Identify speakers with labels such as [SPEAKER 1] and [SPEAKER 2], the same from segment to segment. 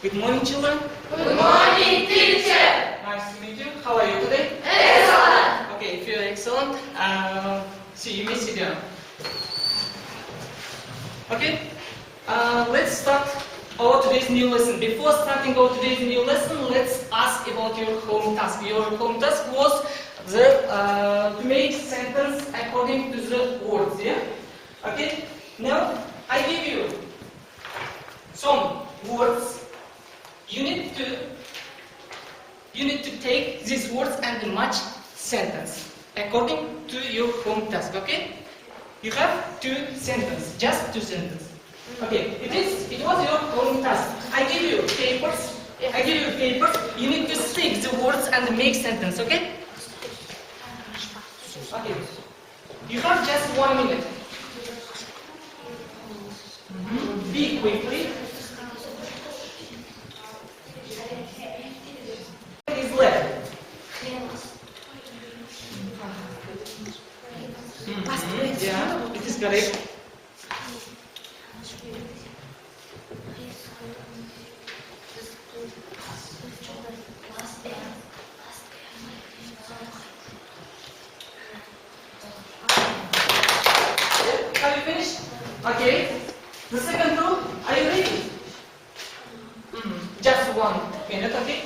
[SPEAKER 1] Good morning, children.
[SPEAKER 2] Good morning, teacher.
[SPEAKER 1] Nice to meet you. How are you today?
[SPEAKER 2] Excellent.
[SPEAKER 1] Okay, if you're excellent, you may sit down. Okay, let's start our today's new lesson. Before starting our today's new lesson, let's ask about your home task. Your home task was to make sentence according to the words. Yeah. Okay. Now I give you some words. You need to take these words and match sentence according to your home task. Okay? You have two sentences, just two sentences. Okay? It was your home task. I give you papers. You need to stick the words and make sentence. Okay? Okay. You have just 1 minute. Be quickly. Is left. Yeah, it is correct. Have you finished? Okay. The second rule, are you ready? Just 1 minute, okay?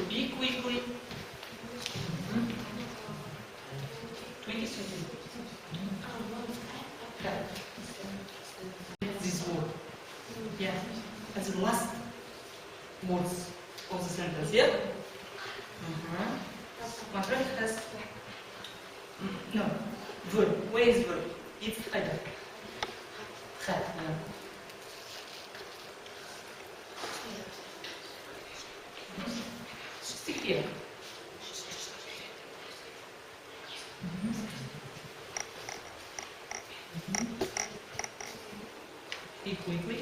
[SPEAKER 1] Be quickly. 20 seconds. This word. Yeah. As the last words of the sentence. Yeah? My friend has no verb. Where is verb? It's either. Yeah. Stick here. Be quickly.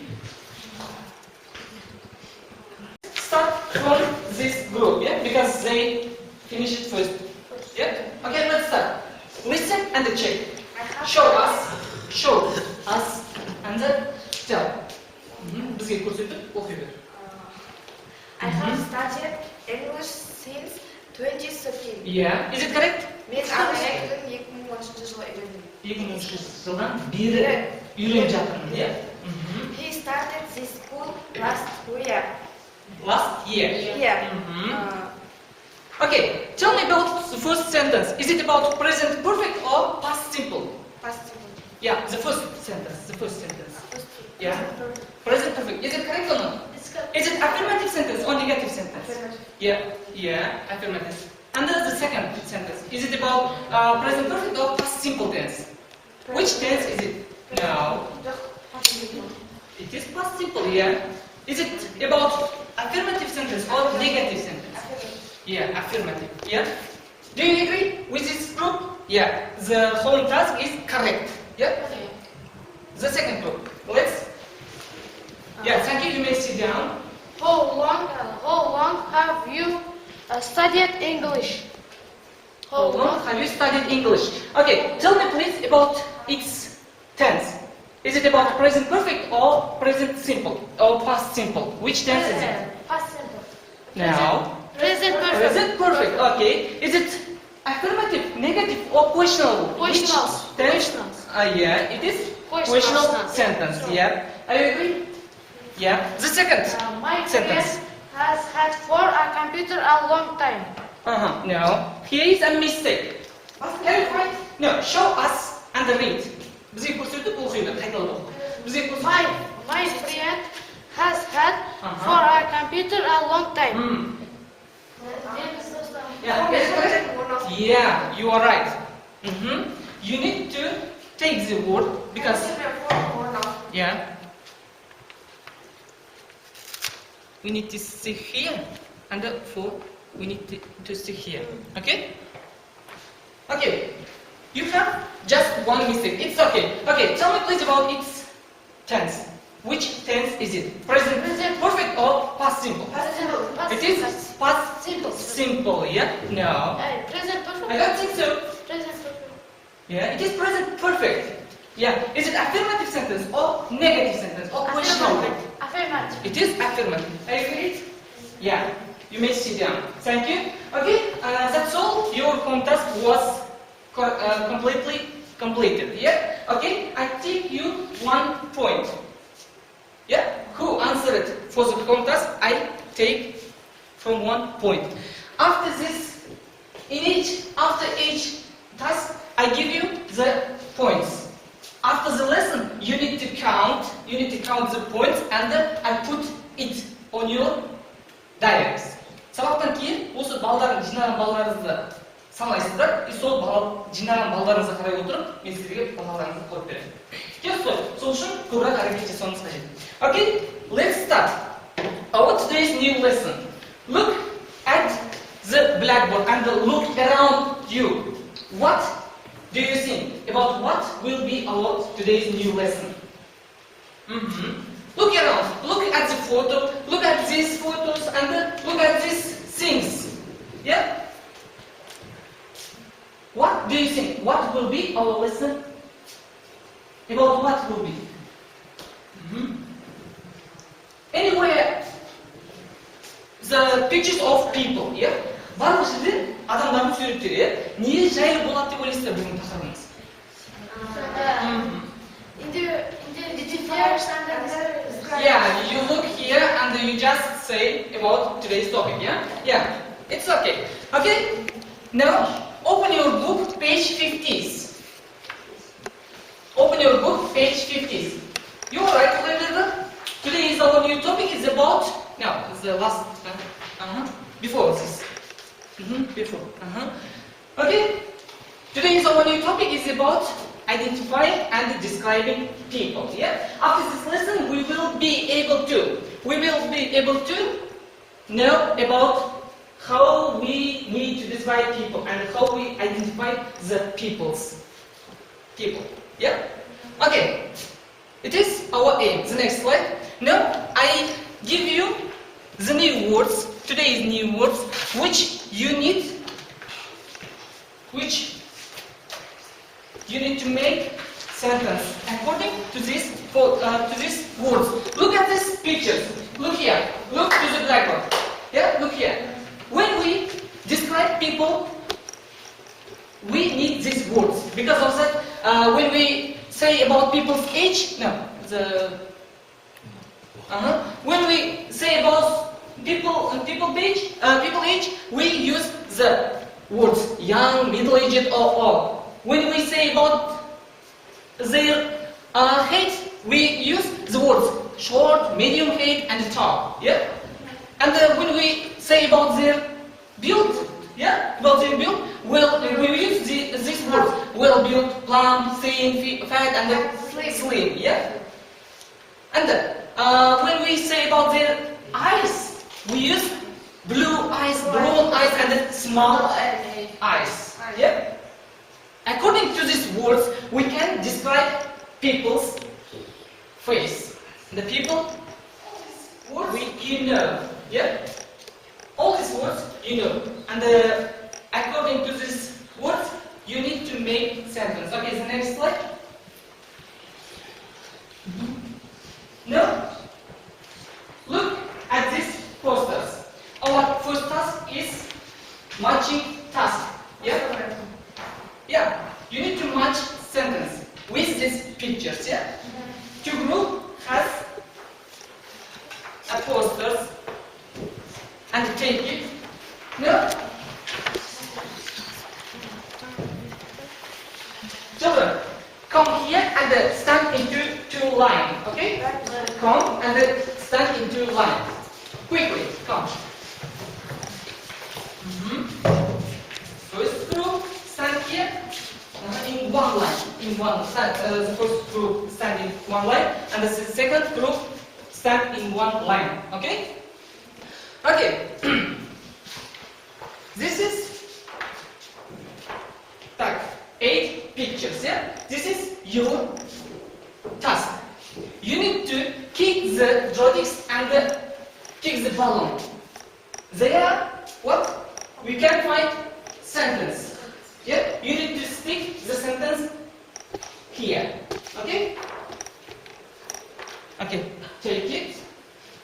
[SPEAKER 1] Start from this group, yeah? Because they finish it first. Yeah? Okay, let's start. Listen and check. Show us, and then tell. Бізге көрсетіп оқиды.
[SPEAKER 2] I have studied English since 2013.
[SPEAKER 1] Yeah. Is it correct?
[SPEAKER 2] Мен ағылшын тілін 2010 жылы үйрендім.
[SPEAKER 1] 2010 жылдан бері үйреніп жатырмын, иә?
[SPEAKER 2] He started this school last year.
[SPEAKER 1] Last year?
[SPEAKER 2] Yeah.
[SPEAKER 1] Okay, tell me about the first sentence. Is it about present perfect or past simple?
[SPEAKER 2] Past simple.
[SPEAKER 1] Yeah, the first sentence. Yeah. Present perfect. Is it correct or not?
[SPEAKER 2] It's correct.
[SPEAKER 1] Is it affirmative sentence or negative sentence?
[SPEAKER 2] Affirmative.
[SPEAKER 1] Yeah, affirmative. And then the second sentence. Is it about present perfect or past simple tense? Which tense is it? No. It is past simple, yeah. Is it about affirmative sentence or negative sentence?
[SPEAKER 2] Affirmative.
[SPEAKER 1] Yeah, affirmative. Yeah. Do you agree with this group? Yeah. The home task is correct. Yeah. The second group. Let's. Yeah. Thank you. You may sit down.
[SPEAKER 3] How long have you studied English?
[SPEAKER 1] How long have you studied English? Okay. Tell me please about its tense. Is it about present perfect or present simple or past simple? Which tense is it?
[SPEAKER 3] Past simple.
[SPEAKER 1] Now.
[SPEAKER 3] Present perfect.
[SPEAKER 1] Present perfect. Okay. Is it affirmative, negative, or questionable?
[SPEAKER 3] Questionable.
[SPEAKER 1] Which tense?
[SPEAKER 3] Questionable.
[SPEAKER 1] Yeah. It is
[SPEAKER 3] Questionable.
[SPEAKER 1] questionable sentence. Yeah. Are you agree? Yeah. The second
[SPEAKER 3] My
[SPEAKER 1] sentence.
[SPEAKER 3] friend has had for a computer a long time.
[SPEAKER 1] No. Here is a mistake. Can you find? No. Show us and read. Бізге көрсетіп оқиды. Қайталап оқы. Бізге көрсетіп.
[SPEAKER 3] My friend has had for a computer a long time.
[SPEAKER 1] Yeah, you are right. You need to take the word because yeah. We need to stick here and therefore we need to stick here. Okay? Okay. You have just one mistake. It's okay. Okay, tell me please about its tense. Which tense is it? Present perfect or past simple?
[SPEAKER 3] Past simple.
[SPEAKER 1] It is past
[SPEAKER 3] simple.
[SPEAKER 1] Simple, yeah? No.
[SPEAKER 3] Present perfect.
[SPEAKER 1] I don't think so.
[SPEAKER 3] Present perfect.
[SPEAKER 1] Yeah, it is present perfect. Yeah, is it affirmative sentence or negative sentence or questionable?
[SPEAKER 3] Affirmative.
[SPEAKER 1] It is affirmative. Are you ready? Yeah, you may sit down. Thank you. Okay, that's all. Your home task was completely completed. Yeah. Okay, I take you 1 point. Yeah. Who answered for the home task? I take from 1 point. After this, after each task, I give you the points. After the lesson, you need to count the points, and then I put it on your diaries. Сабақтан кейін осы балдардың жинаған балдарыңызды санайсыздар, и сол жинаған балдарыңызға қарай отырып, мен сіздерге балдарыңызды қойып беремін. Келесі сол үшін көбірек әрекет жасауыңыз қажет. Okay, let's start our today's new lesson. Look at the blackboard and look around you. What do you think about what will be our today's new lesson? Look around, look at the photo, look at these photos, and look at these things. Yeah? What do you think? What will be our lesson? About what will be? Anywhere, the pictures of people, yeah? Барлық жерде адамдардың суреттері, yeah? Не жайлы болады деп ойлайсыздар бүгінгі тақырыбымыз? Yeah, you look here and you just say about today's topic, yeah? Yeah, it's okay. Okay, now open your book, page 50s. Open your book, page 50s. You are right, Olivia? Today is our new topic, is about, no, it's the last, before this. Before, Okay, today's our new topic is about identifying and describing people. Yeah. After this lesson, we will be able to know about how we need to describe people and how we identify the people. Yeah. Okay. It is our aim. The next slide. Now I give you the new words. Today's new words, which you need to make sentence according to these words. Look at these pictures. Look here. Look to the blackboard. Yeah, look here. When we describe people, we need these words because of that. When we say about people's age, when we say about people age, we use the words young, middle-aged, or old. When we say about their height, we use the words short, medium height, and tall. Yeah. And when we say about their build, well, we use these words: well built, plump, thin, fat, and slim. Yeah. And when we say about their eyes, we use blue eyes, brown eyes, and small eyes. Yeah. According to these words, we can describe people's face. The people, you know. Yeah. All these words you know, and according to these words, you need to make sentence. Okay. The next slide. Now, look at these posters. Our first task is matching task. Yeah? Yeah. You need to match sentence with these pictures. Yeah? Two group has a posters and take it. No? Children, come here and stand into two lines. Okay? Come and stand into line. Quickly, come. First group, stand here in one line. The first group stand in one line, and the second group stand in one line. Okay? Okay. This is 8 pictures. Yeah. This is your task. You need to kick the joysticks and kick the balloon. There, what? We can find sentence. Yeah? You need to stick the sentence here. Okay? Okay, take it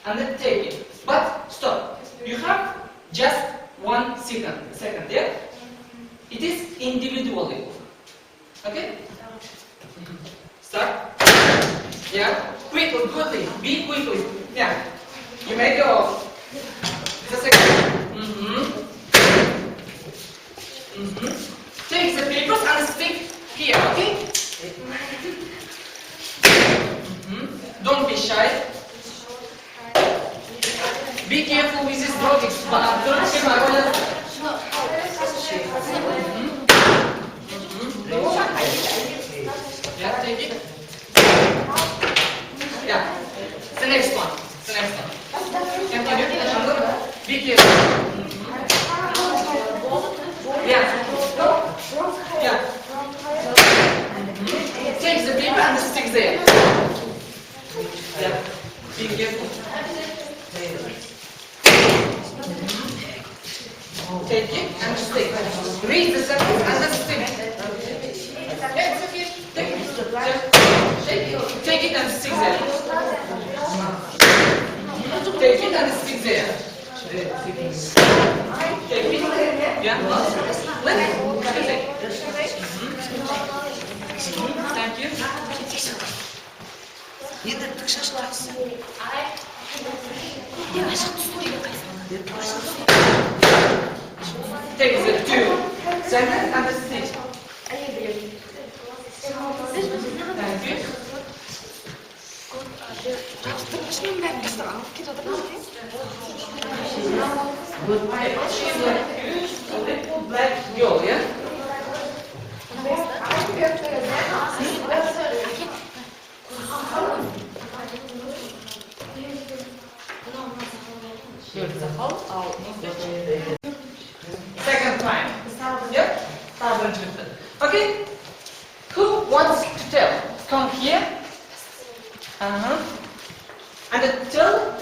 [SPEAKER 1] and then take it. But stop. You have just 1 second, yeah? It is individually. Okay? Start. Yeah? Quickly. Be quickly. Yeah. You may go. Just a second. Take the papers and stick here, okay? Don't be shy. Be careful with this project. Yeah, take it. Yeah. The next one. Continue. Be careful. Yeah. Yeah. Take the paper and stick there. Yeah. Be careful. Take it and stick. Read the sentence and then stick. Take it and stick there. Take it and stick there. Take it. Yeah. Thank you. Take the 2 seconds and stick. Thank you. She's like a little black girl, yeah? Second time. Yep. Okay. Who wants to tell? Come here. And tell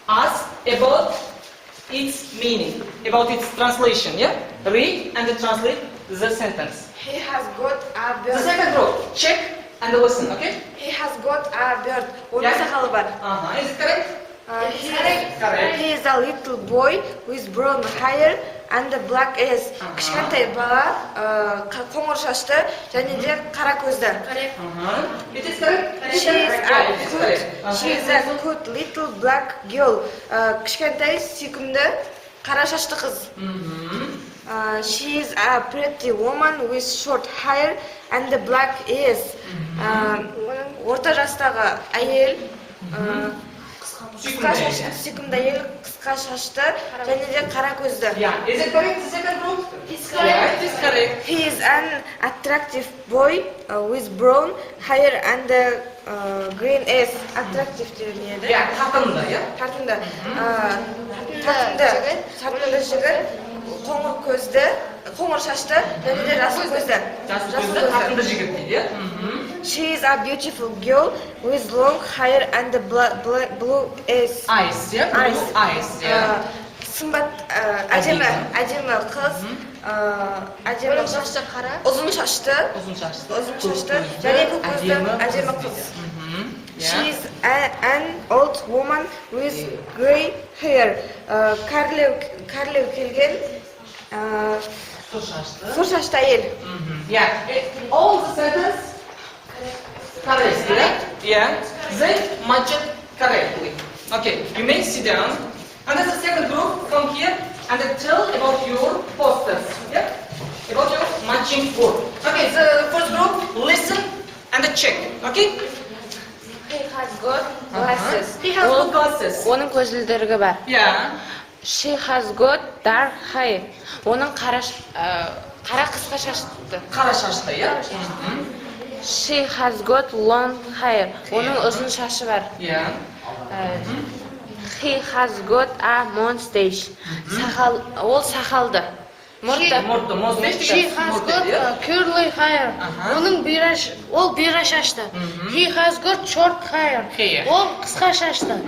[SPEAKER 1] us about its meaning, about its translation. Yeah. Read and translate the sentence.
[SPEAKER 2] He has got a
[SPEAKER 1] The
[SPEAKER 2] bird.
[SPEAKER 1] second row. Check and listen. Okay.
[SPEAKER 2] He has got a bird.
[SPEAKER 1] Yeah. Is it correct? Correct.
[SPEAKER 2] He is a little boy with brown hair and black eyes. Кішкентай бала, қоңыр шашты және де қара көзді.
[SPEAKER 1] It is correct.
[SPEAKER 2] She is a cute little black girl. Кішкентай сүйкімді қара шашты қыз. She is a pretty woman with short hair and black eyes. Орта жастағы әйел, қысқа шашты, сүйкімді әйел, қысқа шашты және де қара көзді.
[SPEAKER 1] Yeah. Is it correct? The second row?
[SPEAKER 3] It's correct.
[SPEAKER 1] It is correct.
[SPEAKER 2] He is an attractive boy with brown hair and green eyes. Attractive denildi.
[SPEAKER 1] Yeah. Tартымды, yeah.
[SPEAKER 2] Тартымды жігіт, қоңыр көзді, қоңыр шашты және де жасыл көзді.
[SPEAKER 1] Тартымды жігіт дейді, yeah.
[SPEAKER 2] She is a beautiful girl with long hair and blue eyes.
[SPEAKER 1] Eyes, yeah. Blue eyes, yeah.
[SPEAKER 2] Сымбат, әдемі қыз, ұзын шашты және көк көзді әдемі қыз. She is an old woman with grey hair. Кәрлеу келген сұр шашты әйел.
[SPEAKER 1] Yeah. All the sentence correct, yeah? They matched correctly. Okay, you may sit down. And then the second group, come here and tell about your posters, yeah? About your matching word. Okay, the first group, listen and check, okay?
[SPEAKER 2] He has got glasses.
[SPEAKER 1] He has got glasses.
[SPEAKER 3] Оның көзілдірігі бар.
[SPEAKER 1] Yeah.
[SPEAKER 3] She has got dark hair. Оның қара қысқа шашты.
[SPEAKER 1] Қара шашты, yeah?
[SPEAKER 3] She has got long hair. Оның ұзын шашы бар.
[SPEAKER 1] Yeah.
[SPEAKER 3] He has got a mustache. Ол сақалды.
[SPEAKER 1] Mustache.
[SPEAKER 3] She has got curly hair. Оның бұйра шашты. He has got short hair. Ол қысқа шашты.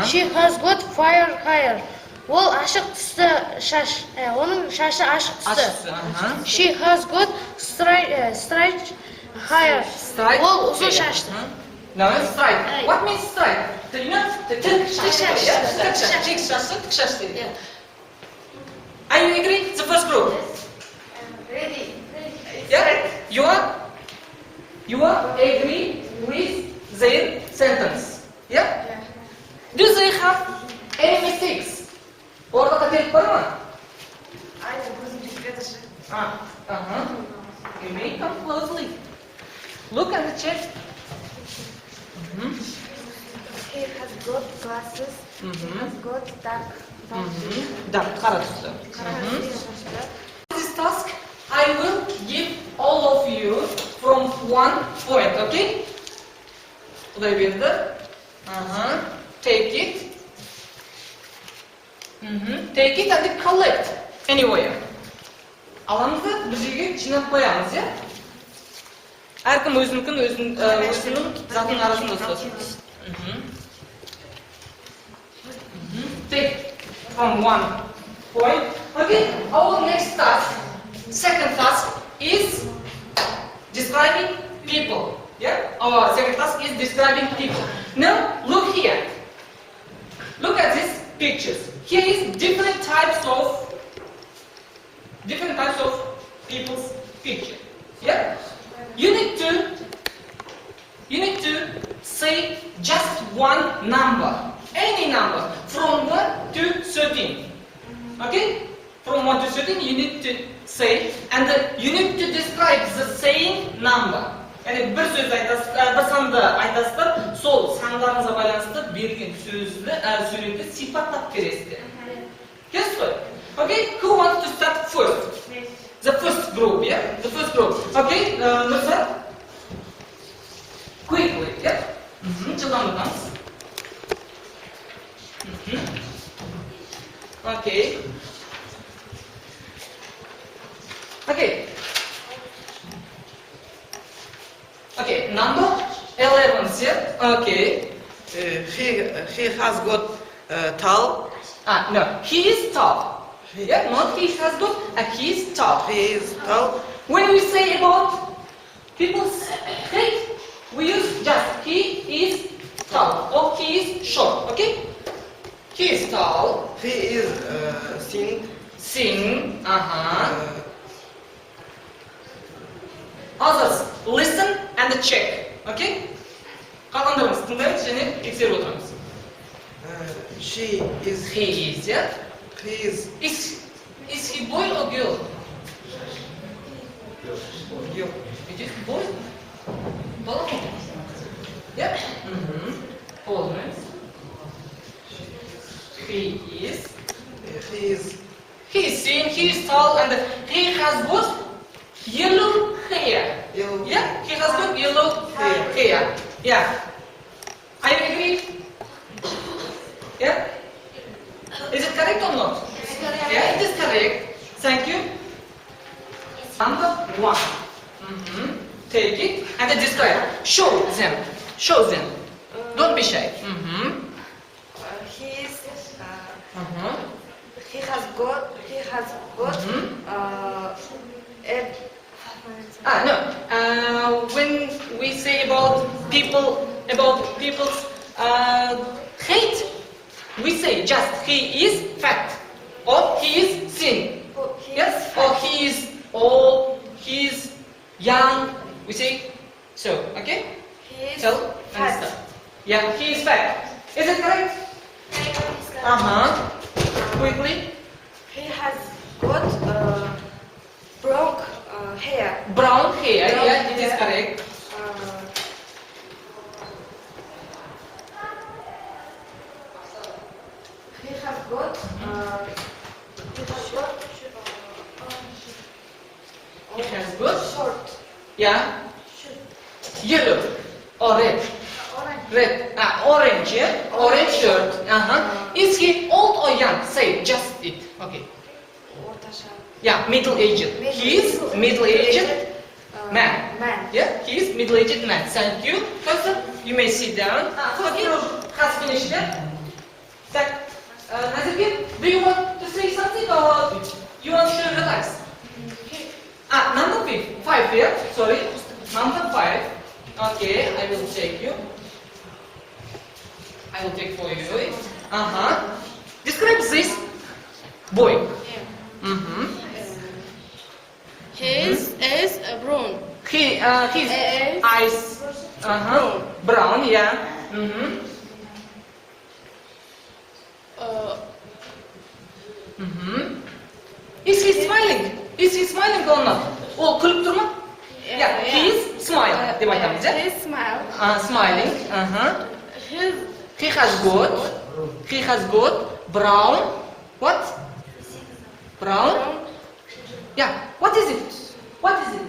[SPEAKER 3] She has got fair hair. Ол ашық түсті шаш. Оның шашы ашық түсті. She has got straight Higher.
[SPEAKER 1] Straight.
[SPEAKER 3] Ол ұзын
[SPEAKER 1] Okay.
[SPEAKER 3] шашты.
[SPEAKER 1] No, straight. What means straight? You know, the thick
[SPEAKER 3] шаш.
[SPEAKER 1] Thick шаш. Yeah. Are you agree? The first group.
[SPEAKER 2] Ready.
[SPEAKER 1] Yeah. You are agree with their sentence. Yeah. Do they have any mistakes? Orada қателік бар ма?
[SPEAKER 2] Айда көзім жетіп жатыр.
[SPEAKER 1] You may come closely. Look at the chat.
[SPEAKER 2] He has got glasses. He has got dark.
[SPEAKER 1] Dark, қара түсті. This task, I will give all of you from 1 point, okay? Құдай берді. Take it. Take it and collect anywhere. Аламызды бір жерге жинап қоямыз, иә? Әркім өзінің затының арасында ұстасын. Take from 1 point. Okay, our next task, second task is describing people. Yeah, our second task is describing people. Now, look here. Look at these pictures. Here is different types of people's picture. Yeah, you need to say just one number, any number from 1 to 13. Okay, from 1 to 13 you need to say, and you need to describe the same number. Yani bir söz айтасыздар, bir sanды айтасыздар, сол сандарыңызға байланысты берген сөйлемді сипаттап бересіздер. Yes, sir. Okay, who wants to start first? The first group, yeah? The first group. Okay, Mirza? Quickly, yeah? Жылдам оқаңыз. Okay. Okay. Okay, number 11, yeah? Okay.
[SPEAKER 4] He has got tall.
[SPEAKER 1] No, he is tall. Yeah, not he has got, he is tall.
[SPEAKER 4] He is tall.
[SPEAKER 1] When we say about people's height, we use just he is tall or he is short, okay? He is tall.
[SPEAKER 4] He is thin.
[SPEAKER 1] Thin, Others, listen and check, okay? Қалғандарымыз тыңдаймыз және тексеріп отырамыз.
[SPEAKER 4] She is.
[SPEAKER 1] He is, yeah?
[SPEAKER 4] He is.
[SPEAKER 1] Is he boy or girl?
[SPEAKER 4] Girl.
[SPEAKER 1] It is boy. Bala mı? Yeah? Hold on. He is. He is thin, he is tall, and he has got yellow hair.
[SPEAKER 4] Yellow.
[SPEAKER 1] Yeah? He has got yellow hair. Yeah. Are you agree? Yeah? Is it correct or not? Yeah, it is correct. Thank you. Number 1. Take it and then describe. Show them. Show them. Don't be shy.
[SPEAKER 2] He has got
[SPEAKER 1] No. When we say about people's height, we say just he is fat or he is thin. Yes, or he is old, he is young. We say so. Okay.
[SPEAKER 2] He is
[SPEAKER 1] Tell and
[SPEAKER 2] fat.
[SPEAKER 1] start. Yeah, he is fat. Is it correct? Quickly.
[SPEAKER 2] He has got brown hair.
[SPEAKER 1] Brown hair.
[SPEAKER 2] Brown
[SPEAKER 1] Yeah, it is
[SPEAKER 2] hair.
[SPEAKER 1] correct.
[SPEAKER 2] He has got
[SPEAKER 1] He has got
[SPEAKER 2] short.
[SPEAKER 1] yeah yellow or red. Red. Orange. Yeah. Orange shirt. Is he old or young? Say just it. Okay. Yeah, middle-aged. He is middle-aged man. Yeah, he is middle-aged man. Thank you. Person, you may sit down. Okay, has finished. Yeah. Nazir, do you want to say something or you want to relax? Number 5. Yeah. Sorry. Number 5. Okay, I will take you. I will take for you. Describe this boy.
[SPEAKER 3] His is brown.
[SPEAKER 1] His
[SPEAKER 3] Is
[SPEAKER 1] eyes. Brown. Yeah. Is he smiling? Is he smiling or not? O kulüp durma? Yeah. He is smile. Деп айтамыз, yeah?
[SPEAKER 3] His smile.
[SPEAKER 1] Smiling.
[SPEAKER 3] His
[SPEAKER 1] He has got brown. What? Brown. Yeah. What is it? What is it?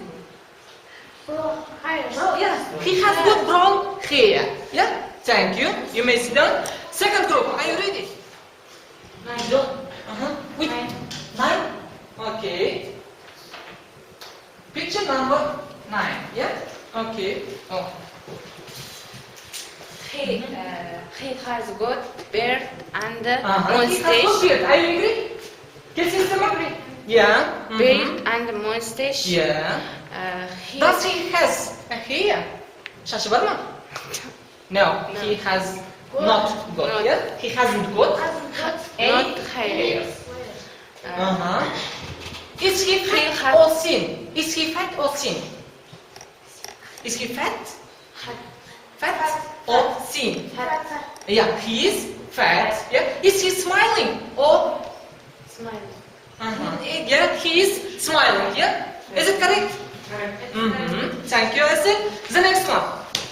[SPEAKER 3] brown hair.
[SPEAKER 1] Brown. Yeah. He has got brown hair. Yeah. Thank you. You may sit down. Second group. Are you ready? 9. Which? 9. Okay. Picture number 9. Yeah. Okay. Oh.
[SPEAKER 2] He has got beard and
[SPEAKER 1] He has got
[SPEAKER 2] mustache.
[SPEAKER 1] beard. Are you agree? Can you agree? Yeah.
[SPEAKER 2] Beard and mustache.
[SPEAKER 1] Yeah.
[SPEAKER 2] He
[SPEAKER 1] Does he has a hair? Şaşı var mı? No, he has not got.
[SPEAKER 2] Not.
[SPEAKER 1] Yeah? He hasn't got any
[SPEAKER 2] not hair.
[SPEAKER 1] Is he fat or thin? Is he fat or thin? Is he fat? Fat or thin? Yeah, he is fat. Yeah. Is he smiling or?
[SPEAKER 2] Smile.
[SPEAKER 1] Yeah, he is smiling. Yeah. Is it correct? Thank you, I said. The next one.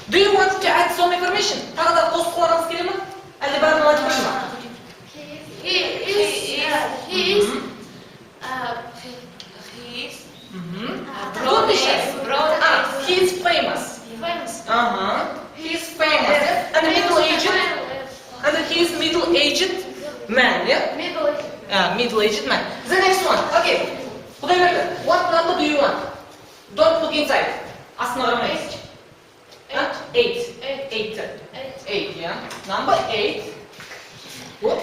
[SPEAKER 1] Do you want to add some information? Тағы да қосқыларыңыз келе ме? Әлде бәрін айтып қойшы ма? Don't be shy. He is famous. He is famous. And middle-aged. And he is middle-aged man. Yeah. Middle-aged man. The next one. Okay. What number do you want? Don't look inside. Астына қарамайсыз. 8. Yeah. Number 8. What?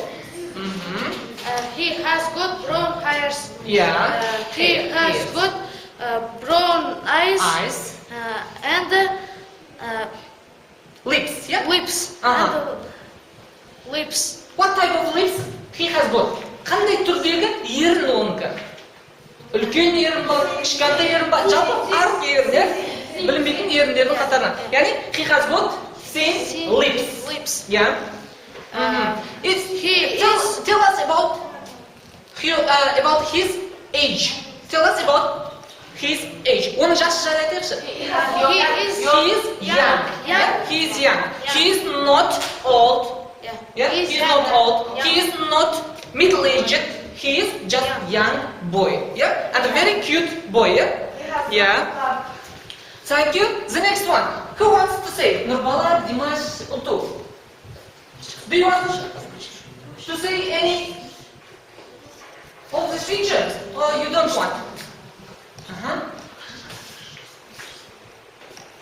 [SPEAKER 3] He has got brown hairs.
[SPEAKER 1] Yeah.
[SPEAKER 3] He has
[SPEAKER 1] Yes.
[SPEAKER 3] got brown eyes.
[SPEAKER 1] Eyes.
[SPEAKER 3] And
[SPEAKER 1] Lips. Yeah.
[SPEAKER 3] lips.
[SPEAKER 1] Uh-huh.
[SPEAKER 3] And lips.
[SPEAKER 1] What type of lips he has got? Қандай түрдегі ерін оныкі? Үлкен ерін бар, кішкентай ерін бар, жалпы артық ерін, иә? Білінбейтін еріндердің қатарынан. Яғни, he has got thin lips.
[SPEAKER 3] Lips.
[SPEAKER 1] Yeah. Tell us about his age. Tell us about his age. Оның жасы жайлы айтайықшы.
[SPEAKER 3] He is
[SPEAKER 1] He is young. Yeah, he is young. He is not old. Yeah, he is not old. He is not middle-aged. He is just young boy. Yeah, and a very cute boy. Yeah. Yeah. Thank you. The next one. Who wants to say? Нұрбала, Димаш, Ұлту. Do you want to say any of these features, or you don't want?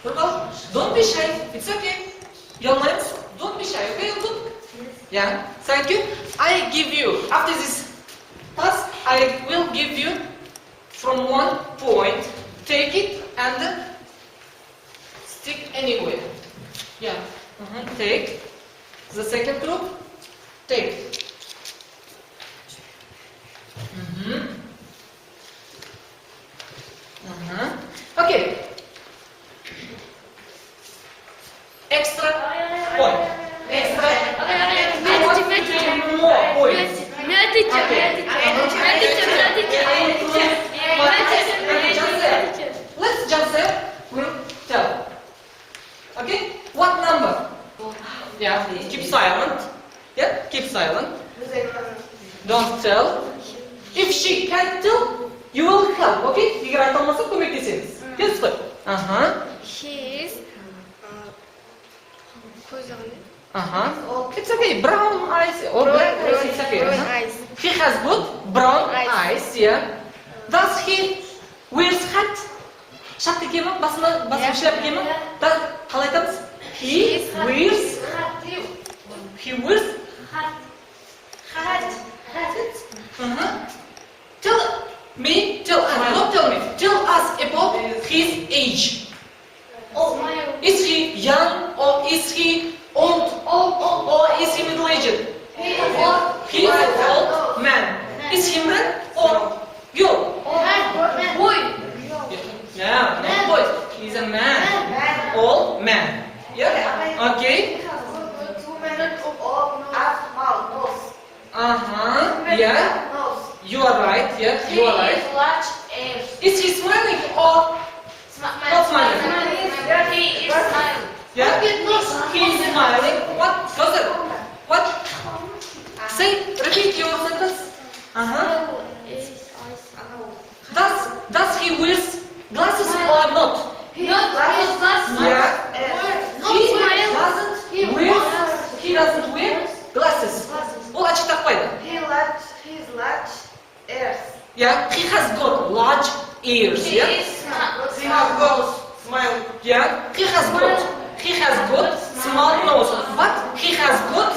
[SPEAKER 1] Nұрбала, don't be shy. It's okay. Ұялмаймыз. Don't be shy. Okay, Ұлту? Yeah. Thank you. I give you after this task. I will give you from 1 point. Take it and stick anywhere. Yeah. Take. The second group. Take. Okay. Extra point. Extra. More points. Let's just tell. Okay? What number? Yeah, keep silent. Yeah, keep silent. Don't tell. If she can't tell, you will help. Okay? Егер айта алмаса, көмектесеміз. Келіс қой?
[SPEAKER 2] He is көзі
[SPEAKER 1] It's okay. Brown eyes or black eyes. It's okay.
[SPEAKER 2] brown eyes.
[SPEAKER 1] He has good brown eyes. Yeah. Does he wears hat? Шапка киеді ме? Басына шляпа киеді ме? Қалай айтамыз? He wears Tell us about his age. is he old? Or is he middle-aged? He is an old man. Is he man or girl? Boy. No, not boy. He's a man. Old man. Yeah. Okay. Yeah. You are right. Yeah. You are right. Is he smiling or not smiling? Yeah. He is smiling. What? What? Say. Repeat your sentence. Does he wears glasses or not? Yeah. He doesn't wear glasses. Ол açık takmaydı. Yeah. He has got large ears. Yeah.
[SPEAKER 4] He has got smile.
[SPEAKER 1] Yeah. He has got small nose, but he has got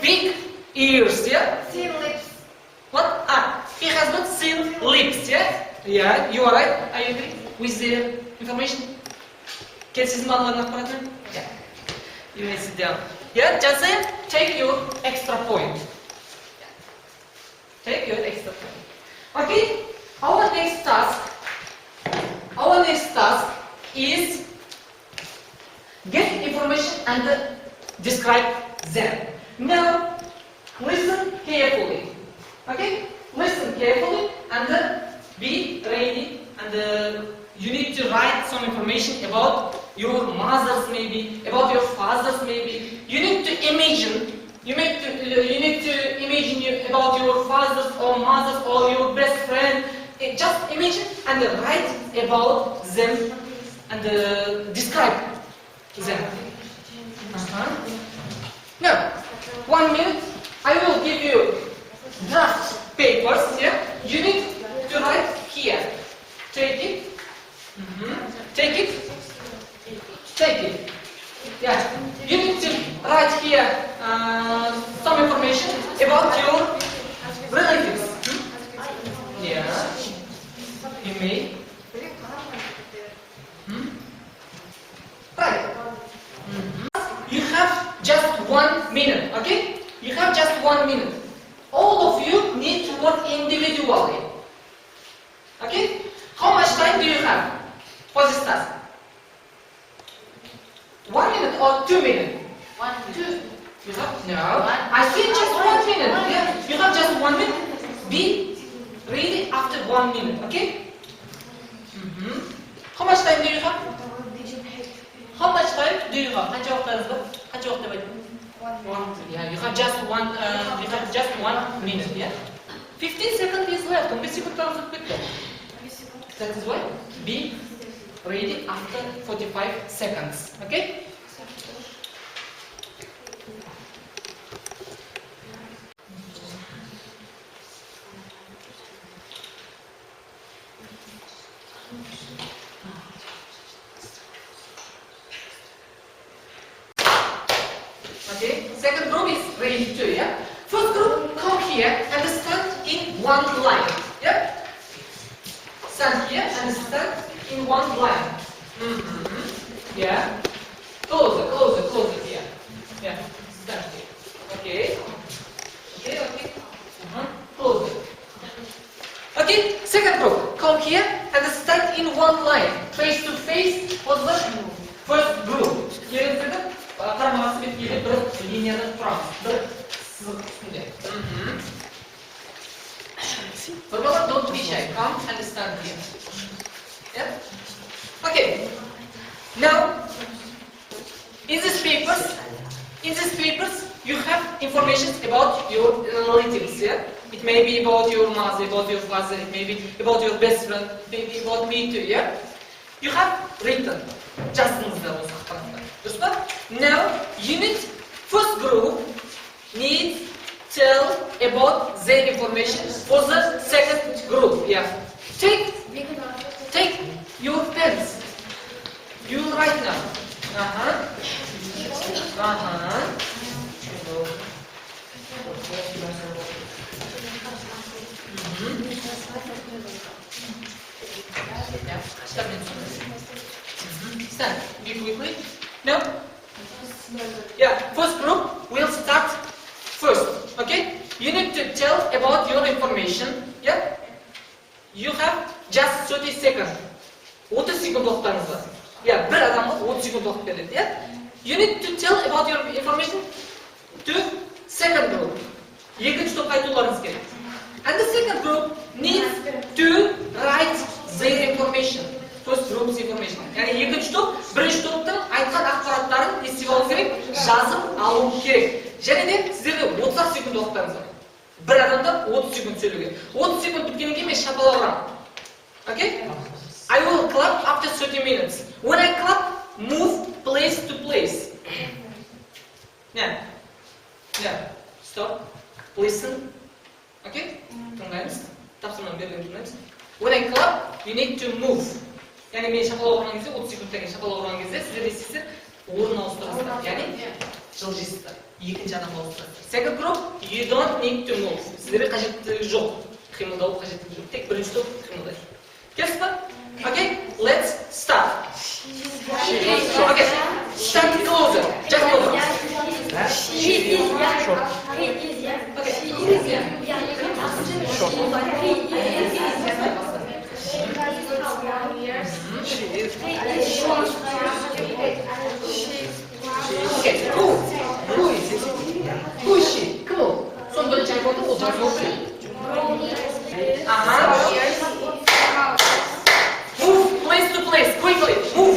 [SPEAKER 1] big ears. Yeah. What? He has got thin lips. Yeah. Yeah. You are right. I agree with the information. Келесіз мағларын ақпаратын? Yeah. You may sit down. Yeah. Just then, take your extra point. Take your extra point. Okay. Our next task is get information and describe them. Now, listen carefully. Okay? Listen carefully and be ready. And you need to write some information about your mothers, maybe about your fathers, maybe. You need to imagine. You need to imagine about your fathers or mothers or your best friend. Just imagine and write about them and describe them. Now, 1 minute. I will give you draft papers. Yeah, you need to write here. Take it. Take it. Take it. Yeah, you need to write here some information about your relatives. Yeah, you may. Right. You have just 1 minute, okay? You have just 1 minute. All of you need to work individually. Okay? How much time do you have for this task? 1 minute or 2 minutes?
[SPEAKER 3] 1, 2.
[SPEAKER 1] You have? No. I said just 1 minute. Yeah. You have just 1 minute. Be ready after 1 minute. Okay? How much time do you have? How much time do you have? Қанша уақытыңыз бар? Қанша уақыт деп айттым? 1. Yeah. You have just 1 minute. Yeah. 15 seconds is left. 15 секундтарыңыз өтіп кетті. That is why be ready after 45 seconds. Okay? Okay? Second group is ready too, yeah? First group, come here and stand in one line. Yeah? Stand here and stand in one line. Yeah. Closer here. Yeah. Stand here. Okay. Okay. Closer. Okay. Second group. Come here and stand in one line, face to face for the first group. Қарамағасы беткейлі бір линияны тұрамыз. Бір сызық үстінде. Don't be shy. Come and stand here. Yeah? Okay. Now, in these papers, you have information about your relatives. Yeah? It may be about your mother, about your father, it may be about your best friend, maybe about me too. Yeah? You have written. Жаздыңыздар осы ақпаратты. Дұрыс па? Now, first group needs tell about the information for the second group. Yeah. Take your pens. You write now. Yeah. Stand. Be quickly. Now, Yeah, first group, we'll start first, okay? You need to tell about your information, yeah? You have just 30 seconds. 30 секунд уақыттарыңыз бар. Yeah, бір адамға 30 секунд уақыт беріледі, yeah? You need to tell about your information to second group. Екінші топқа айтуларыңыз керек. And the second group needs to write their information. First group's information. Yani екінші топ, бірінші топтың айтқан ақпараттарын естіп алу керек, жазып алу керек. Және де сіздерге 30 секунд уақыттарыңыз бар. Бір адамда 30 секунд сөйлеуге. 30 секунд біткеннен кейін мен шапалақ ұрамын. Okay? I will clap after 30 minutes. When I clap, move place to place. Yeah. Yeah. Stop. Listen. Okay? Тыңдаймыз. Тапсырманы берген тыңдаймыз. When I clap, you need to move. Yani мен шапалақ ұрған кезде, 30 секундтан кейін шапалақ ұрған кезде, сіздер естисіздер, орын ауыстырасыздар. Yani жылжисыздар. Екінші адам ауыстырасыздар. Second group, you don't need to move. Сіздерге қажеттілігі жоқ. Қимылдау қажеттілігі жоқ. Тек бірінші топ қимылдайды. Келесіз ба? Okay, let's start. Okay, start closer. Just closer.
[SPEAKER 5] She is young. Short. He is young.
[SPEAKER 1] Okay.
[SPEAKER 5] She is young. Short. He is young. She has got young years.
[SPEAKER 1] She is.
[SPEAKER 5] He is short.
[SPEAKER 1] Okay, who? Who is it? Who is she? Come on. Son birінші айтып отыр, ол жазып отыр. Move place to place, quickly. Move.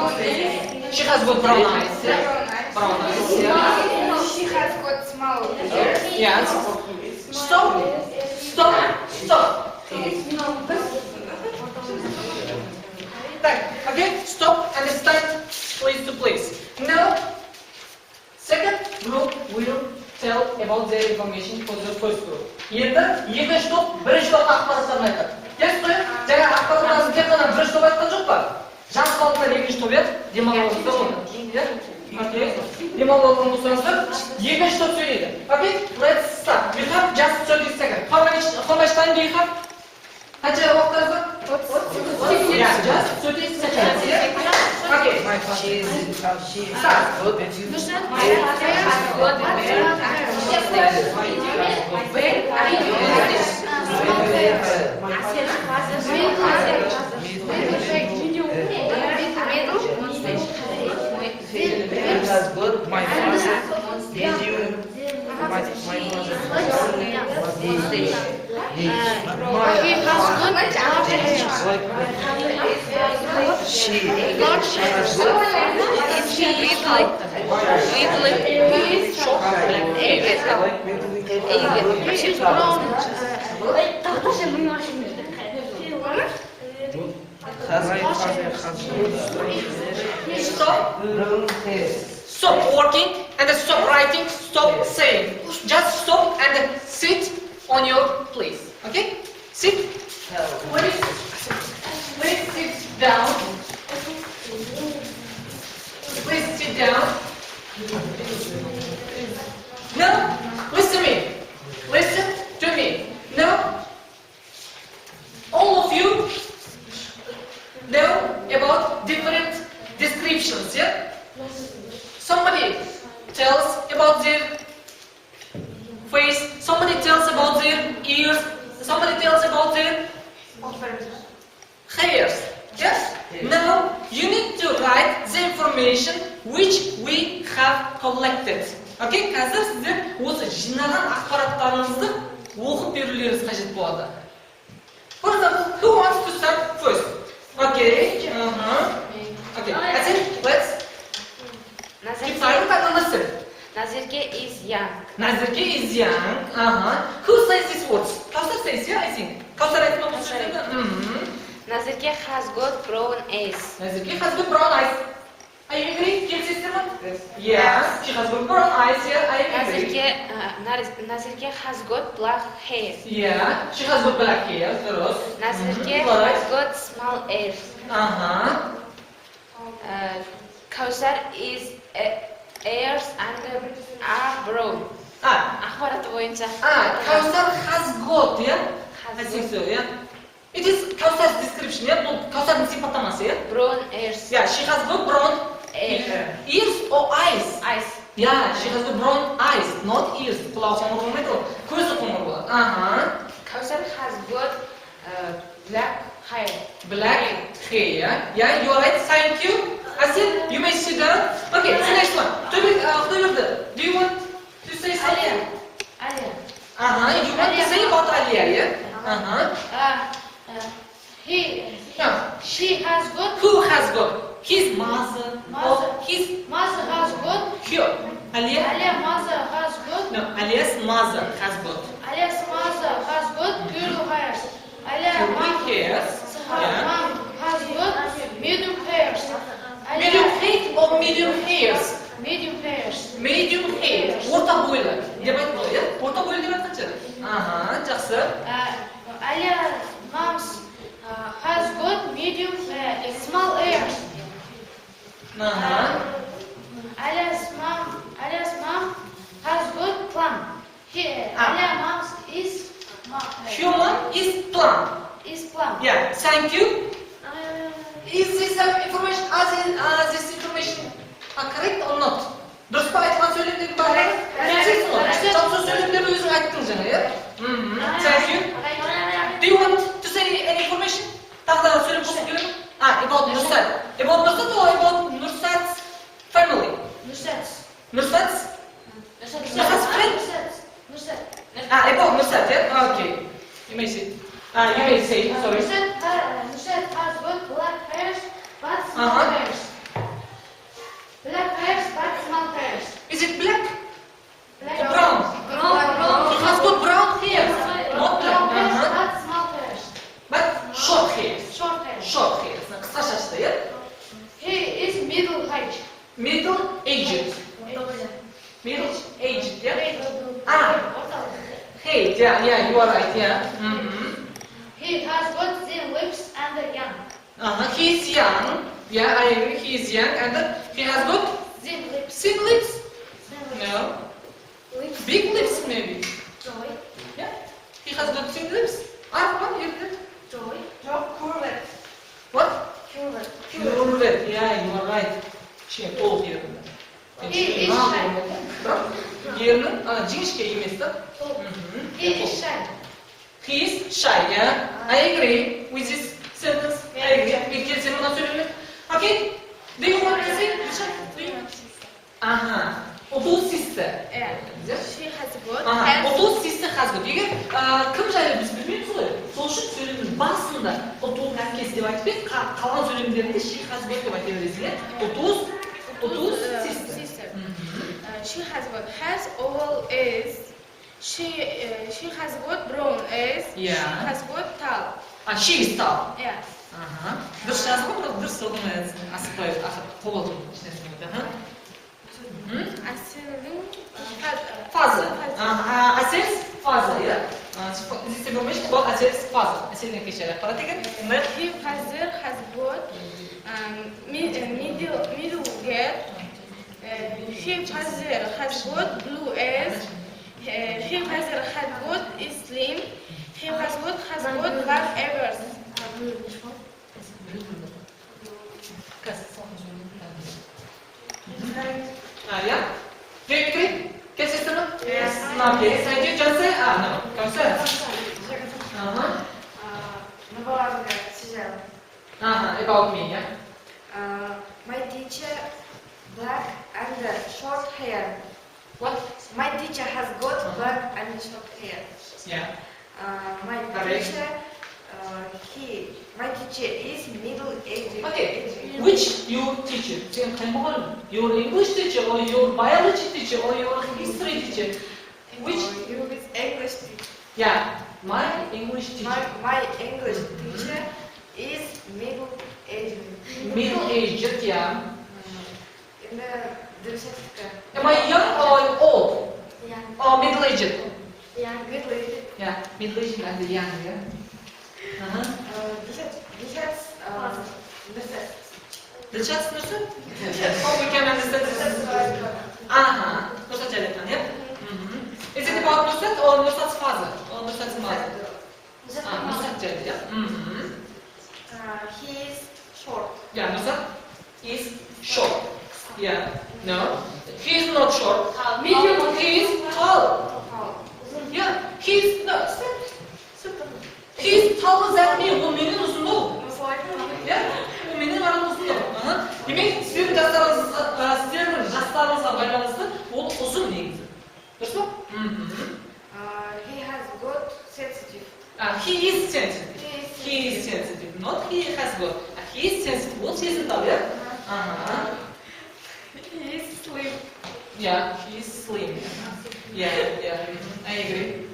[SPEAKER 1] Okay. She has got brown eyes. Yeah. Brown eyes. Yeah.
[SPEAKER 2] She has got small ears.
[SPEAKER 1] Yes. Stop. Stop. Stop. Okay. Stop and start place to place. Now, second group will tell about their information for the first group. Енді екінші топ бірінші топқа ақпараттарын айтады. Келесіз ғой? Жаңа ақпараттарын тек қана бірінші топ айтқан жоқ па? Жас балықтар екінші топ еді, демалуыңыздар оны. Окей. Демалуыңыздар болсаңыздар, екінші топ сөйлейді. Okay, let's start. We have just 30 seconds. How much time do you have? Қанша уақыттарыңыз бар? Yeah, just 30 seconds. Okay. Start.
[SPEAKER 4] My
[SPEAKER 1] Stop working and stop writing, stop saying. Just stop and sit on your place. Okay? Sit. Please sit down. Please sit down. Now, listen to me. Listen to me. Now, all of you know about different descriptions, yeah? Somebody tells about their face, somebody tells about their ears, somebody tells about their hairs. Yes? Now you need to write the information which we have collected. Okay? Қазір сіздер осы жинаған ақпараттарыңызды оқып берулеріңіз қажет болады. For example, who wants to start first? Okay. Okay. I think let's keep silent and listen.
[SPEAKER 2] Nazirke is young.
[SPEAKER 1] Nazirke is young. Who says these words? Kausar says, yeah, I think. Kausar айтма бұл сөздерді.
[SPEAKER 2] Nazirke has got brown eyes.
[SPEAKER 1] Nazirke has got brown eyes. Are you agree? Келісесіздер ме? Yes. She has got brown eyes. Yeah, I agree.
[SPEAKER 2] Nazirke has got black hair.
[SPEAKER 1] Yeah. She has got black hair. Дұрыс.
[SPEAKER 2] Nazirke has got small ears.
[SPEAKER 1] Kausar
[SPEAKER 2] Kausar is ears and are brown. Ақпараты бойынша.
[SPEAKER 1] Kausar has got, yeah? I think so, yeah? It is Kausar's description, yeah? Bu Kausar'ın sifatlaması, yeah?
[SPEAKER 2] Brown ears.
[SPEAKER 1] Yeah, she has got brown ears or eyes.
[SPEAKER 2] Eyes.
[SPEAKER 1] Yeah, she has got brown eyes, not ears. Kulağı қоңыр болмайды ғой, көзі қоңыр болады.
[SPEAKER 2] Kausar has got black hair.
[SPEAKER 1] Black hair. Yeah, you are right. Thank you. Asil, you may sit down. Okay, the next one. Do you want to say something?
[SPEAKER 3] Alia.
[SPEAKER 1] You want to say about Alia, yeah?
[SPEAKER 3] She has got.
[SPEAKER 1] Who has got? His mother. Or his
[SPEAKER 3] Mother has got.
[SPEAKER 1] here. Alia?
[SPEAKER 3] Alia mother has got.
[SPEAKER 1] No, Alia's mother has got.
[SPEAKER 3] Alia's mother has got curly hairs. Alia
[SPEAKER 1] Curly hairs. Yeah.
[SPEAKER 3] mom has got medium hairs.
[SPEAKER 1] Medium height or medium hairs?
[SPEAKER 3] Medium hairs.
[SPEAKER 1] Medium hair. Orta boylu. Деп айтты ғой, иә? Орта бойлы деп айтқанша. Жақсы.
[SPEAKER 3] Alia's mom has got medium small hairs. Alia's mom has got plum. Alia's mom is
[SPEAKER 1] Human is plump.
[SPEAKER 3] plum.
[SPEAKER 1] Yeah, thank you. Is this information, this information correct or not? Дұрыс па айтқан сөйлемдегі барлығы? Жақсы сөйлемдерді өзің айттың жаңа, иә? Thank you. Do you want to say any information? Тағы да сөйлем қосып келемін? About Nursat. About Nursat or about Nursat's family? Nursat's friend? About Nursat, yeah? Okay. You may say. You may say, sorry.
[SPEAKER 3] Nusrat has got black hairs but small hairs. Black hairs but small hairs.
[SPEAKER 1] Is it black?
[SPEAKER 3] Black
[SPEAKER 1] Or brown?
[SPEAKER 3] Brown.
[SPEAKER 1] He has got brown hair. Not
[SPEAKER 3] Brown hairs
[SPEAKER 1] black.
[SPEAKER 3] but small hairs.
[SPEAKER 1] But short hair.
[SPEAKER 3] Short hairs.
[SPEAKER 1] Short hair. Қысқа шашты, иә?
[SPEAKER 3] He is middle height.
[SPEAKER 1] Middle aged. Middle aged, yeah? Hey, yeah, you are right, yeah.
[SPEAKER 3] He has got thin lips and a young.
[SPEAKER 1] He's young. Yeah, I agree. He's young, and he has got
[SPEAKER 3] Thin lips.
[SPEAKER 1] thin lips.
[SPEAKER 3] Thin lips.
[SPEAKER 1] No,
[SPEAKER 3] Lips.
[SPEAKER 1] big lips maybe.
[SPEAKER 3] Joy.
[SPEAKER 1] Yeah, he has got thin lips. What? You did?
[SPEAKER 3] Joy.
[SPEAKER 2] Curved.
[SPEAKER 1] What?
[SPEAKER 3] Curved.
[SPEAKER 1] Curved. Yeah, you are right. Şey, ol yerinde.
[SPEAKER 3] He is shy.
[SPEAKER 1] Yerinin жіңішке емес та.
[SPEAKER 3] He is shy.
[SPEAKER 1] He is shy, yeah. I agree with this sentence. I agree. Bir kelsin buna söylemek. Okay. Do you want to say? Do you? Otuz sister.
[SPEAKER 2] She has got
[SPEAKER 1] Otuz sister has got. Егер кім жайлы біз білмейміз ғой. Сол үшін сөйлемнің басында otuz әпкесі деп айтып еді, қалған сөйлемдерінде she has got деп айта бересің, иә. Otuz sister.
[SPEAKER 2] She has got has oval eyes. She has got brown eyes.
[SPEAKER 1] Yeah.
[SPEAKER 2] She has got tall.
[SPEAKER 1] She is tall.
[SPEAKER 2] Yeah.
[SPEAKER 1] Дұрыс жазып отыр, дұрыс оқымай асықпай қобалжып ешнәрсені айтты.
[SPEAKER 2] Asel'in
[SPEAKER 1] Fazla. Asel's fazla, yeah. This information about Asel's fazla. Asel'in keçer ақпарат екен.
[SPEAKER 2] He has got middle gap. He has got blue eyes. He has got slim. He has got black ears.
[SPEAKER 1] Yeah? Great. Can you say no? Yes. Okay. Thank you. Just say, no. Concern. About me, yeah?
[SPEAKER 2] My teacher black and short hair.
[SPEAKER 1] What?
[SPEAKER 2] My teacher has got black and short hair.
[SPEAKER 1] Yeah.
[SPEAKER 2] My teacher is middle aged.
[SPEAKER 1] Okay. Which your teacher? Your English teacher or your biology teacher or your history teacher? Which?
[SPEAKER 2] Your English teacher.
[SPEAKER 1] Yeah. My English teacher.
[SPEAKER 2] My English teacher is middle aged.
[SPEAKER 1] Middle aged, yeah.
[SPEAKER 2] In the
[SPEAKER 1] Am I young or old?
[SPEAKER 2] Young.
[SPEAKER 1] Or middle aged?
[SPEAKER 2] Middle aged.
[SPEAKER 1] Yeah, middle aged and young, yeah. The chest, how we can understand this? Nusrat Jalatan, yeah? Is it about Nusrat or Nusrat's father? Or Nusrat's mother? Nusrat Jalatan, yeah?
[SPEAKER 2] He is short.
[SPEAKER 1] Yeah, Nusrat is short. Yeah, no. He is not short. Medium, he is tall. Yeah, he is, no, he is taller than me. Bu benim uzunluğum. Yeah, bu benim aramızda. Demek sizin yaşlarınızla байланысты ол uzun негізі. Дұрыс па?
[SPEAKER 2] He has got sensitive.
[SPEAKER 1] He is sensitive. He is sensitive. Not he has got. He is sensitive. Ол сезімтал, yeah?
[SPEAKER 2] He is slim.
[SPEAKER 1] Yeah, he is slim. Yeah, I agree.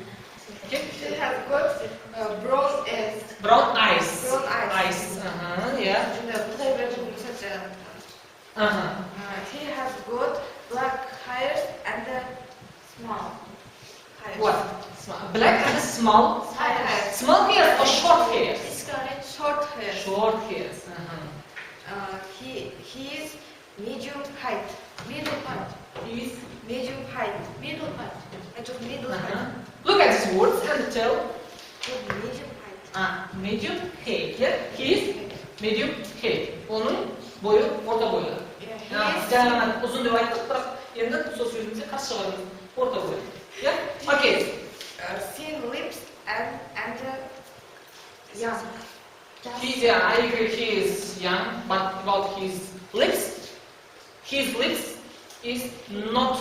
[SPEAKER 1] Okay.
[SPEAKER 2] He has got brown eyes.
[SPEAKER 1] Brown eyes.
[SPEAKER 2] Brown eyes.
[SPEAKER 1] Yeah.
[SPEAKER 2] And the flavor Nusrat Jalatan. He has got black hairs and small hairs.
[SPEAKER 1] What? Black and small.
[SPEAKER 2] Hairs.
[SPEAKER 1] Small hairs or short hairs?
[SPEAKER 2] Short hairs.
[SPEAKER 1] Short hairs.
[SPEAKER 2] He is medium height. Middle height.
[SPEAKER 1] He is.
[SPEAKER 2] Medium height. Middle height. Middle height.
[SPEAKER 1] Look at these words and tell.
[SPEAKER 2] Medium height.
[SPEAKER 1] Medium height. Yeah. He is medium height. Onun boyu orta boyu. Жаңа uzun деп айттық, бірақ енді сол сөзімізде қарсы шығармыз. Орта boyu. Yeah. Okay.
[SPEAKER 2] Thin lips and young.
[SPEAKER 1] I agree. He is young, but about his lips is not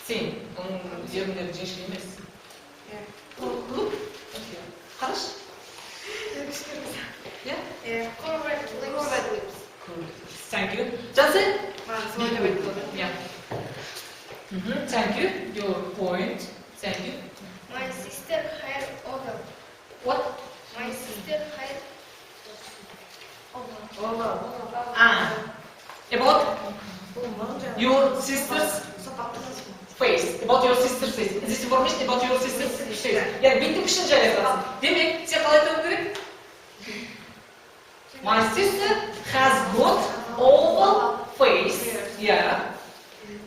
[SPEAKER 1] thin. Onun yerleri gençli емес. Look. Хорош? Yeah.
[SPEAKER 2] Curved lips.
[SPEAKER 1] Thank you. Just it?
[SPEAKER 2] Yeah.
[SPEAKER 1] Thank you. Your point. Thank you.
[SPEAKER 5] My sister had over.
[SPEAKER 1] What?
[SPEAKER 5] My sister had over.
[SPEAKER 1] About your sister's face. About your sister's face. This information about your sister's face. Yani bildiğim kişinin cevabı. Demek sen kalay tanım gerek. My sister has got oval face. Yeah.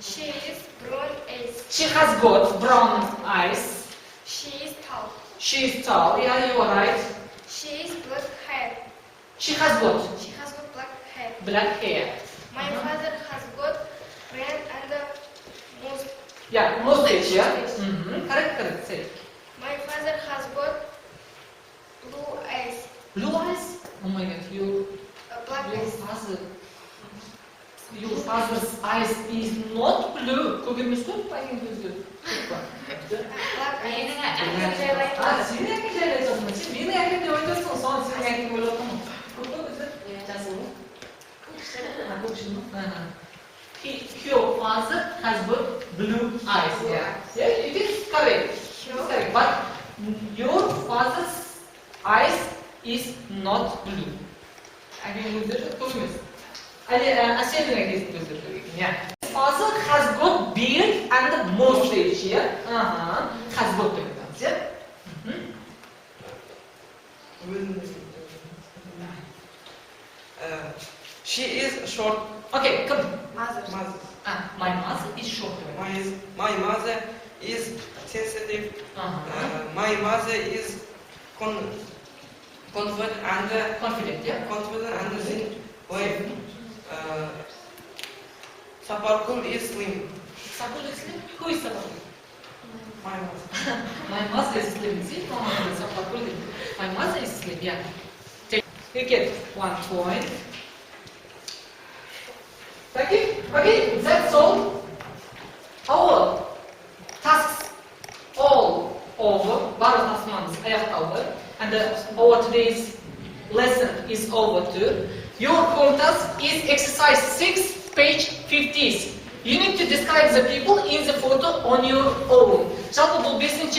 [SPEAKER 5] She is brown eyes.
[SPEAKER 1] She has got brown eyes.
[SPEAKER 5] She is tall.
[SPEAKER 1] She is tall. Yeah, you are right.
[SPEAKER 5] She is black hair.
[SPEAKER 1] She has got
[SPEAKER 5] Black hair.
[SPEAKER 1] black hair.
[SPEAKER 5] My father has got red and mustache.
[SPEAKER 1] Yeah, mustache. Yeah. Correct. Say.
[SPEAKER 5] My father has got blue eyes.
[SPEAKER 1] Blue eyes. Oh my God,
[SPEAKER 5] Black eyes.
[SPEAKER 1] Your father's eyes is not blue. Көгеміз көп пайын көзі.
[SPEAKER 5] Black eyes.
[SPEAKER 1] Сенің әкең жайлы айтасың. Сен менің әкем деп айтасың, соған сенің әкең ойлап отырмын. Көп қой көзі? Жасыл. Көкшіл ма? Your father has got blue eyes. Yeah, it is correct. But your father's eyes is not blue. Әкең көздері көп емес. Әсердің әкесінің көздері көп екен. Yeah. Father has got beard and mustache. Yeah. Has got деп айтамыз. Yeah.
[SPEAKER 4] She is short.
[SPEAKER 1] Okay, come.
[SPEAKER 2] Mother.
[SPEAKER 1] My mother is short.
[SPEAKER 4] My mother is sensitive. My mother is confident and thin. Saparkul is slim.
[SPEAKER 1] Sapul is slim? Who is Sapul?
[SPEAKER 4] My mother.
[SPEAKER 1] My mother is slim. See, my mother is slim. Yeah. You get 1 point. Thank you. Okay, that's all. Our tasks all over. Барлық тасымамыз аяқталды. And our today's lesson is over too. Your home task is exercise 6, page 50. You need to describe the people in the photo on your own. Жалпы бұл 5-6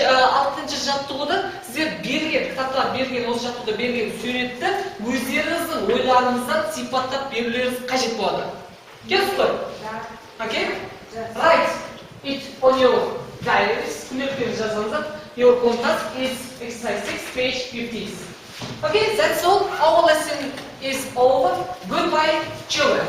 [SPEAKER 1] жаттығуды сіздер берген, кітапта берген, осы жаттығуда берген суретті өздеріңіздің ойларыңыздан сипаттап берулеріңіз қажет болады. Келесіз ғой? Okay? Write it on your diaries. Күнделіктеріңізді жазыңыздар. Your home task is exercise 6, page 50. Okay, that's all. Our lesson is over. Goodbye, children.